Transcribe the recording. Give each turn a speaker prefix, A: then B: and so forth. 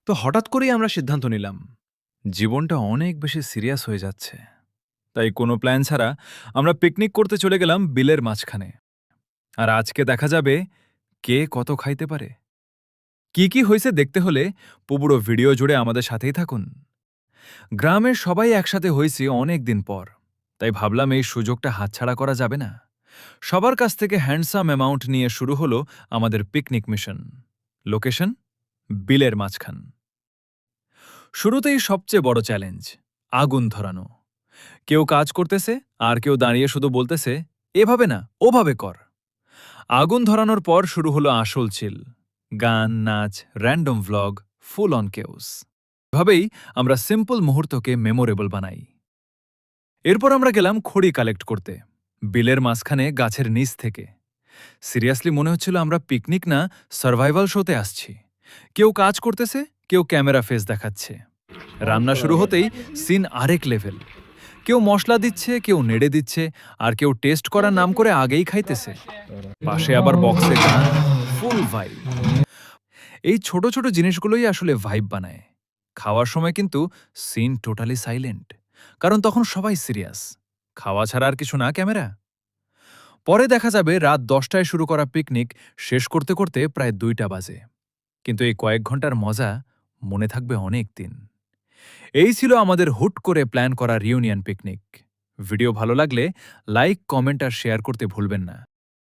A: তো হঠাৎ করেই আমরা সিদ্ধান্ত নিলাম জীবনটা অনেক বেশি সিরিয়াস হয়ে যাচ্ছে। তাই কোনো প্ল্যান ছাড়া আমরা পিকনিক করতে চলে গেলাম বিলের মাঝখানে। আর আজকে দেখা যাবে কে কত খাইতে পারে। কি কি হয়েছে দেখতে হলে পুরো ভিডিও জুড়ে আমাদের সাথেই থাকুন। গ্রামের সবাই একসাথে হয়েছি অনেক দিন পর, তাই ভাবলাম এই সুযোগটা হাতছাড়া করা যাবে না। সবার কাছ থেকে হ্যান্ডসাম অ্যামাউন্ট নিয়ে শুরু হলো আমাদের পিকনিক মিশন। লোকেশন বিলের মাঝখান। শুরুতেই সবচেয়ে বড় চ্যালেঞ্জ আগুন ধরানো। কেউ কাজ করতেছে আর কেউ দাঁড়িয়ে শুধু বলতেছে এভাবে না ওভাবে কর। আগুন ধরানোর পর শুরু হলো আসল চিল, গান, নাচ, র্যান্ডম ভ্লগ, ফুল অন কেউস। এভাবেই আমরা সিম্পল মুহূর্তকে মেমোরেবল বানাই। এরপর আমরা গেলাম খড়ি কালেক্ট করতে বিলের মাঝখানে গাছের নিচ থেকে। সিরিয়াসলি মনে হচ্ছিল আমরা পিকনিক না সার্ভাইভাল শোতে আসছি। কেউ কাজ করতেছে, কেউ ক্যামেরা ফেস দেখাচ্ছে। রান্না শুরু হতেই সিন আরেক লেভেল। কেউ মশলা দিচ্ছে, কেউ নেড়ে দিচ্ছে, আর কেউ টেস্ট করার নাম করে আগেই খাইতেছে। পাশে আবার বক্সে গান, ফুল ভাইব। এই ছোট ছোট জিনিসগুলোই আসলে ভাইব বানায়। খাওয়ার সময় কিন্তু সিন টোটালি সাইলেন্ট, কারণ তখন সবাই সিরিয়াস। খাওয়া ছাড়া আর কিছু না ক্যামেরা। পরে দেখা যাবে রাত 10টায় শুরু করা পিকনিক শেষ করতে করতে প্রায় 2টা বাজে। কিন্তু এই কয়েক ঘন্টার মজা মনে থাকবে অনেক দিন। এই ছিল আমাদের হুট করে প্ল্যান করা রিউনিয়ন পিকনিক। ভিডিও ভালো লাগলে লাইক, কমেন্ট আর শেয়ার করতে ভুলবেন না।